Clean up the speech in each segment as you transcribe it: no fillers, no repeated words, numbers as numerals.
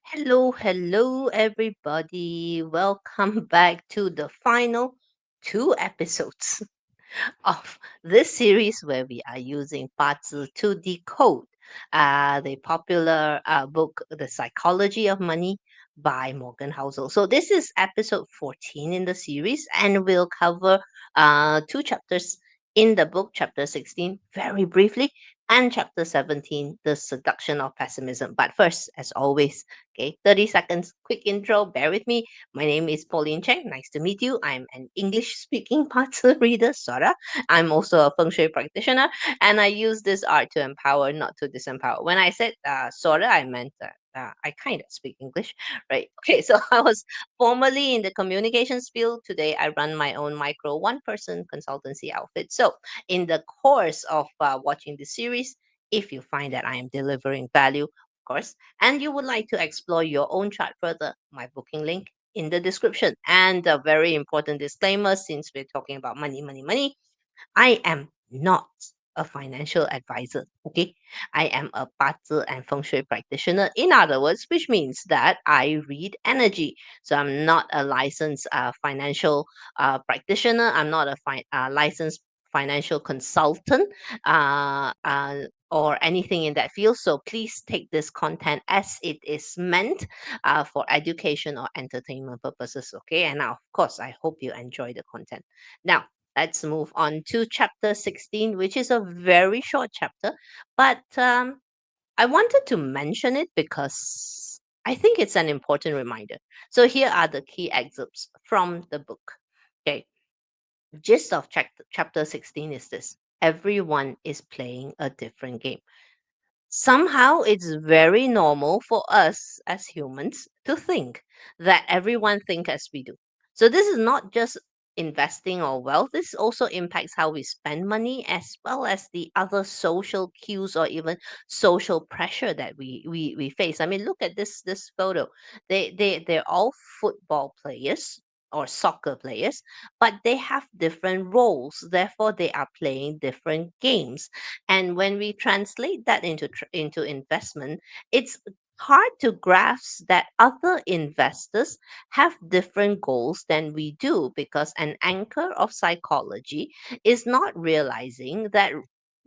Hello, everybody. Welcome back to the final two episodes of this series where we are using Bazi to decode the popular book, The Psychology of Money by Morgan Housel. So, this is episode 14 in the series, and we'll cover two chapters in the book, chapter 16, very briefly, and chapter 17, The Seduction of Pessimism. But first, as always, okay, 30 seconds, quick intro, bear with me. My name is Paulynne Cheng. Nice to meet you. I'm an English speaking parts reader, sorta. I'm also a feng shui practitioner, and I use this art to empower, not to disempower. When I said sorta, I meant I kind of speak English, right? Okay, so I was formerly in the communications field. Today, I run my own micro one-person consultancy outfit. So, in the course of watching the series, if you find that I am delivering value, of course, and you would like to explore your own chart further, my booking link in the description. And a very important disclaimer, since we're talking about money, I am not a financial advisor. Okay. I am a Bazi and Feng Shui practitioner. In other words, which means that I read energy. So I'm not a licensed financial practitioner. I'm not a licensed financial consultant or anything in that field. So please take this content as it is meant for education or entertainment purposes. Okay. And now, of course, I hope you enjoy the content. Now, let's move on to chapter 16, which is a very short chapter, but I wanted to mention it because I think it's an important reminder. So here are the key excerpts from the book. Okay, gist of chapter 16 is this: everyone is playing a different game. Somehow it's very normal for us as humans to think that everyone think as we do. So this is not just investing or wealth, this also impacts how we spend money as well as the other social cues or even social pressure that we face. I mean, look at this photo. They're all football players or soccer players, but they have different roles, therefore they are playing different games. And when we translate that into investment, it's hard to grasp that other investors have different goals than we do, because an anchor of psychology is not realizing that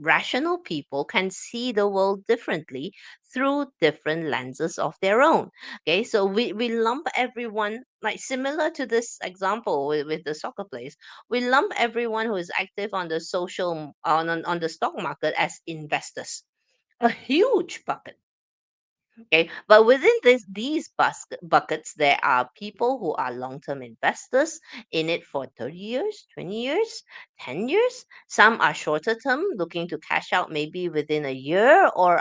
rational people can see the world differently through different lenses of their own. Okay, so we lump everyone, like similar to this example with the soccer players, we lump everyone who is active on the on the stock market as investors, a huge bucket. Okay, but within these buckets, there are people who are long-term investors in it for 30 years, 20 years, 10 years. Some are shorter term, looking to cash out maybe within a year or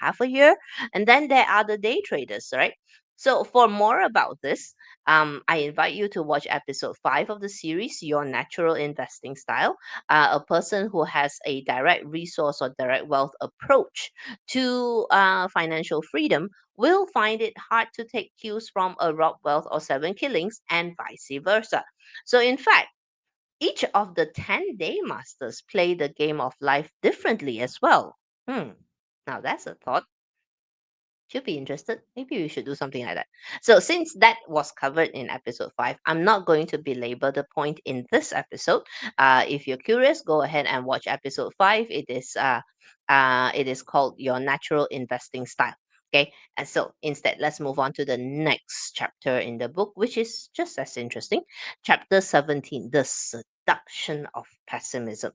half a year. And then there are the day traders, right? So for more about this, I invite you to watch episode 5 of the series, Your Natural Investing Style. A person who has a direct resource or direct wealth approach to financial freedom will find it hard to take cues from a Rob Wealth or Seven Killings and vice versa. So, in fact, each of the 10-day masters play the game of life differently as well. Now, that's a thought. Should be interested. Maybe we should do something like that. So, since that was covered in episode 5, I'm not going to belabor the point in this episode. If you're curious, go ahead and watch episode 5. It is called Your Natural Investing Style. Okay, and so instead, let's move on to the next chapter in the book, which is just as interesting. Chapter 17, The Seduction of Pessimism.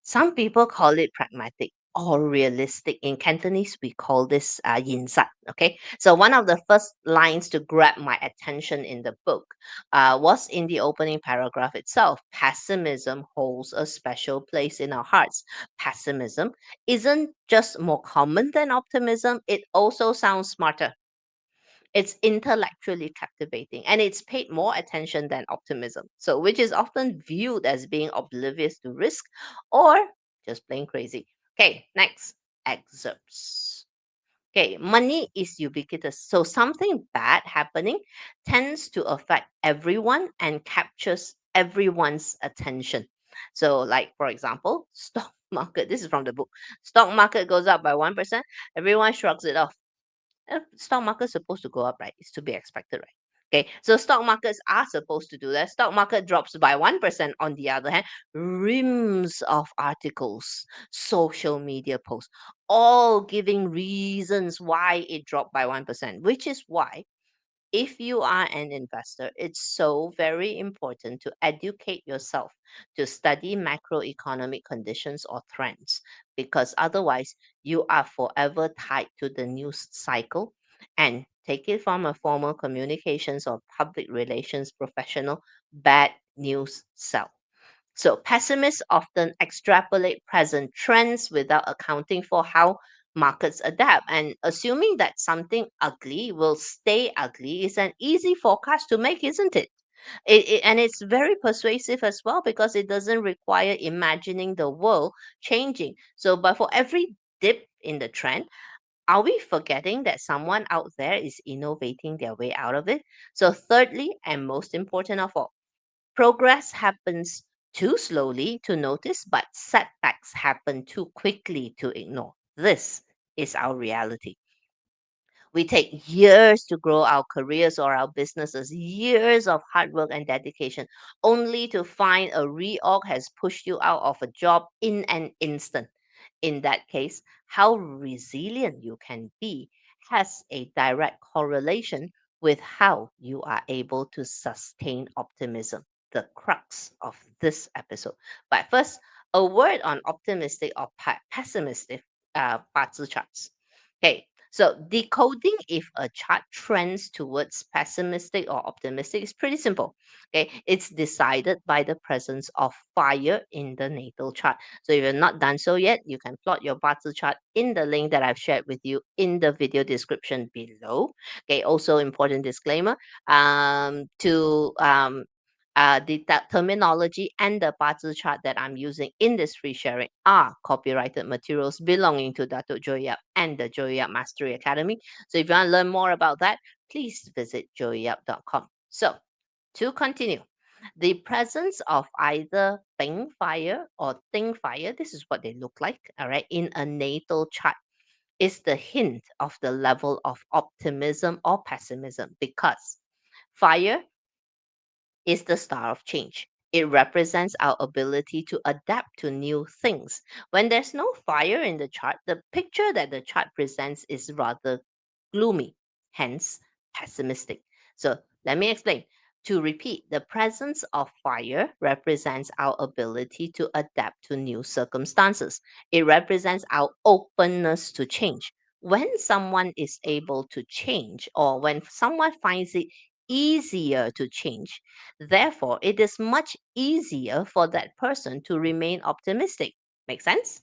Some people call it pragmatic or realistic. In Cantonese, we call this yin sat. Okay, so one of the first lines to grab my attention in the book was in the opening paragraph itself. Pessimism holds a special place in our hearts. Pessimism isn't just more common than optimism; it also sounds smarter. It's intellectually captivating and it's paid more attention than optimism. So, which is often viewed as being oblivious to risk or just plain crazy. Okay, next excerpts. Okay, money is ubiquitous. So, something bad happening tends to affect everyone and captures everyone's attention. So, like for example, stock market. This is from the book. Stock market goes up by 1%. Everyone shrugs it off. stock market's supposed to go up, right? It's to be expected, right? Okay, so stock markets are supposed to do that. Stock market drops by 1%. On the other hand, reams of articles, social media posts, all giving reasons why it dropped by 1%, which is why if you are an investor, it's so very important to educate yourself, to study macroeconomic conditions or trends, because otherwise you are forever tied to the news cycle. And take it from a formal communications or public relations professional, bad news sell. So pessimists often extrapolate present trends without accounting for how markets adapt. And assuming that something ugly will stay ugly is an easy forecast to make, isn't it? And it's very persuasive as well because it doesn't require imagining the world changing. So, but for every dip in the trend, are we forgetting that someone out there is innovating their way out of it? So, thirdly, and most important of all, progress happens too slowly to notice, but setbacks happen too quickly to ignore. This is our reality. We take years to grow our careers or our businesses, years of hard work and dedication, only to find a reorg has pushed you out of a job in an instant. In that case, how resilient you can be has a direct correlation with how you are able to sustain optimism, the crux of this episode. But first, a word on optimistic or pessimistic Bazi charts. Okay, so decoding if a chart trends towards pessimistic or optimistic is pretty simple. Okay, it's decided by the presence of fire in the natal chart. So if you're not done so yet, you can plot your Bazi chart in the link that I've shared with you in the video description below. Okay, also important disclaimer, the terminology and the Bazi chart that I'm using in this free sharing are copyrighted materials belonging to Datuk Joy Yap and the Joy Yap Mastery Academy. So if you want to learn more about that, please visit joyyap.com. So to continue, the presence of either Ping fire or Ting fire, this is what they look like, all right, in a natal chart is the hint of the level of optimism or pessimism because fire is the star of change. It represents our ability to adapt to new things. When there's no fire in the chart, the picture that the chart presents is rather gloomy, hence pessimistic. So let me explain. To repeat, the presence of fire represents our ability to adapt to new circumstances. It represents our openness to change. When someone is able to change, or when someone finds it easier to change, therefore, it is much easier for that person to remain optimistic. Make sense?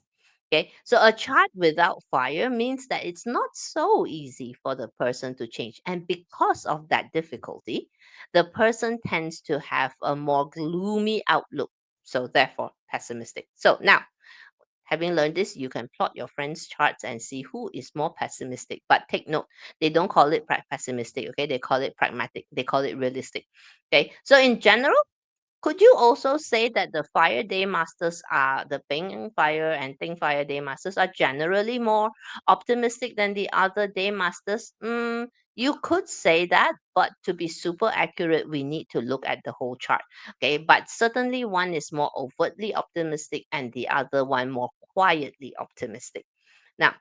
Okay, so a chart without fire means that it's not so easy for the person to change. And because of that difficulty, the person tends to have a more gloomy outlook. So, therefore, pessimistic. So, now, having learned this, you can plot your friends' charts and see who is more pessimistic. But take note, they don't call it pessimistic, okay? They call it pragmatic, they call it realistic. Okay, so in general, could you also say that the Fire Day Masters are the Ping Fire and Ting Fire Day Masters are generally more optimistic than the other Day Masters? You could say that, but to be super accurate, we need to look at the whole chart. Okay, but certainly one is more overtly optimistic and the other one more quietly optimistic. Now,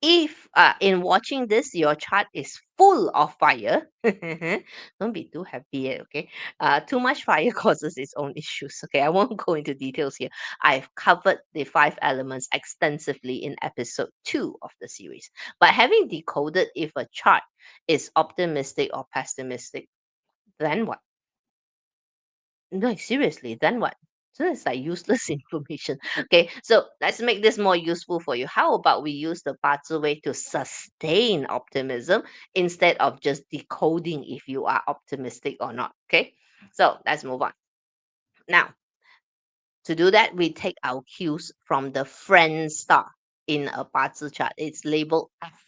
if in watching this your chart is full of fire, don't be too happy yet, okay? Too much fire causes its own issues. Okay, I won't go into details here. I've covered the 5 elements extensively in episode 2 of the series. But having decoded if a chart is optimistic or pessimistic, then what? No, seriously, then what? So it's like useless information. Okay, so let's make this more useful for you. How about we use the Bazi way to sustain optimism instead of just decoding if you are optimistic or not? Okay, so let's move on. Now, to do that, we take our cues from the friend star in a Bazi chart. It's labeled F.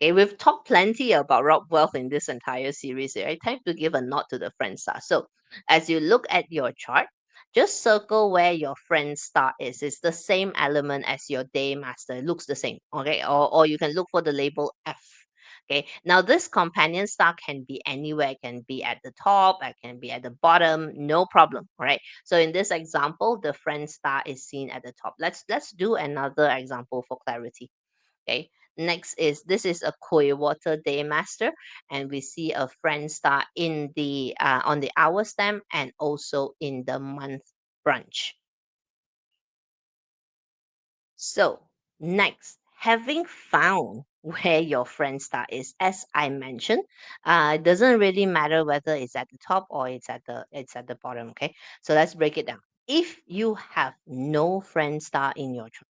Okay, we've talked plenty about Rob Wealth in this entire series. Right? Time to give a nod to the friend star. So, as you look at your chart, just circle where your friend star is. It's the same element as your day master. It looks the same. Okay, or you can look for the label F. Okay, now this companion star can be anywhere, it can be at the top, it can be at the bottom, no problem. All right. So in this example, the friend star is seen at the top. Let's do another example for clarity. Okay. Next is this is a Koi water day master, and we see a friend star in the on the hour stamp and also in the month branch. So, next, having found where your friend star is, as I mentioned, it doesn't really matter whether it's at the top or it's at the bottom. Okay, so let's break it down. If you have no friend star in your chart,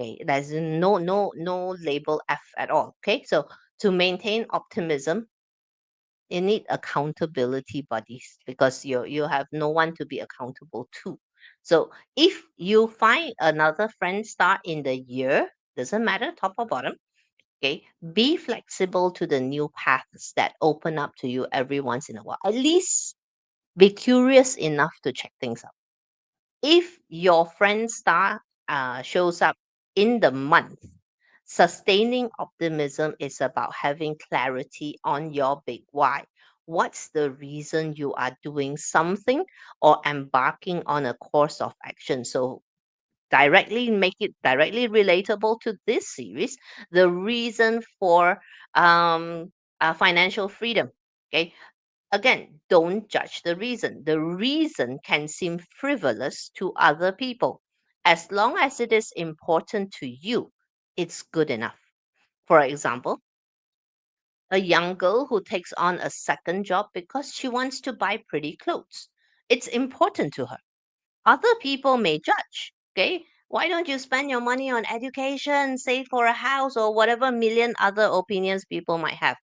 okay, there's no label F at all. Okay, so to maintain optimism, you need accountability buddies because you have no one to be accountable to. So if you find another friend star in the year, doesn't matter top or bottom, okay, be flexible to the new paths that open up to you every once in a while. At least be curious enough to check things out. If your friend star shows up in the month, sustaining optimism is about having clarity on your big why. What's the reason you are doing something or embarking on a course of action? So, directly make it directly relatable to this series, the reason for financial freedom. Okay, again, don't judge the reason. The reason can seem frivolous to other people. As long as it is important to you, it's good enough. For example, a young girl who takes on a second job because she wants to buy pretty clothes. It's important to her. Other people may judge, okay? Why don't you spend your money on education, save for a house, or whatever million other opinions people might have?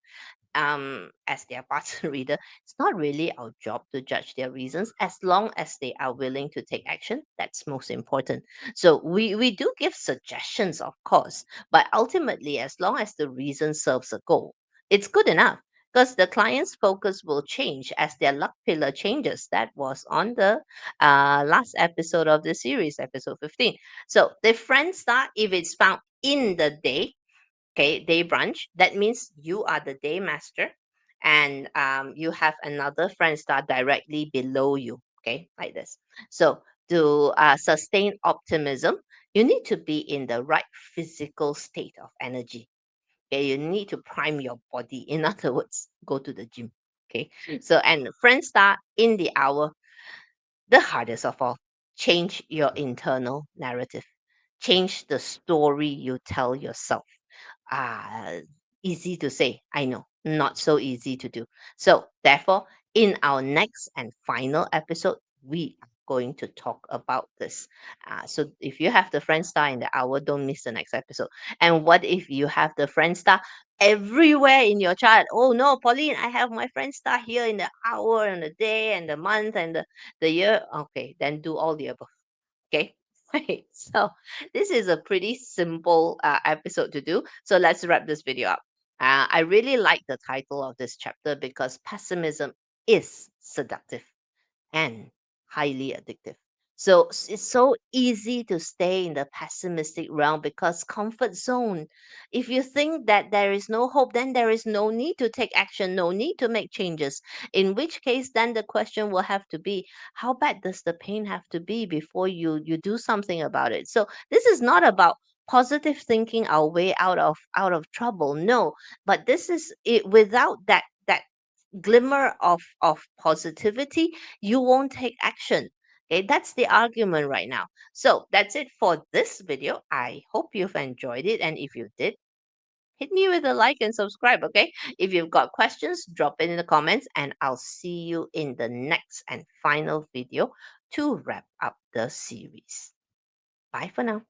As their party reader, it's not really our job to judge their reasons as long as they are willing to take action. That's most important. So we do give suggestions, of course, but ultimately, as long as the reason serves a goal, it's good enough because the client's focus will change as their luck pillar changes. That was on the last episode of the series, episode 15. So the friend star, if it's found in the day, okay, day branch, that means you are the day master, and you have another friend star directly below you, okay, like this. So to sustain optimism, you need to be in the right physical state of energy. Okay, you need to prime your body. In other words, go to the gym. Okay, so and friend star in the hour, the hardest of all, change your internal narrative, change the story you tell yourself. Ah, easy to say, I know, not so easy to do. So, therefore, in our next and final episode, we are going to talk about this. So, if you have the friend star in the hour, don't miss the next episode. And what if you have the friend star everywhere in your chart? Oh no, Pauline, I have my friend star here in the hour and the day and the month and the year. Okay, then do all the above. Okay. Right. So this is a pretty simple episode to do. So let's wrap this video up. I really like the title of this chapter because pessimism is seductive and highly addictive. So it's so easy to stay in the pessimistic realm because comfort zone. If you think that there is no hope, then there is no need to take action, no need to make changes. In which case, then the question will have to be, how bad does the pain have to be before you do something about it? So this is not about positive thinking our way out of trouble. No, but this is it without that glimmer of positivity, you won't take action. Okay, that's the argument right now. So that's it for this video. I hope you've enjoyed it, and if you did, hit me with a like and subscribe. Okay, if you've got questions, drop it in the comments, and I'll see you in the next and final video to wrap up the series. Bye for now.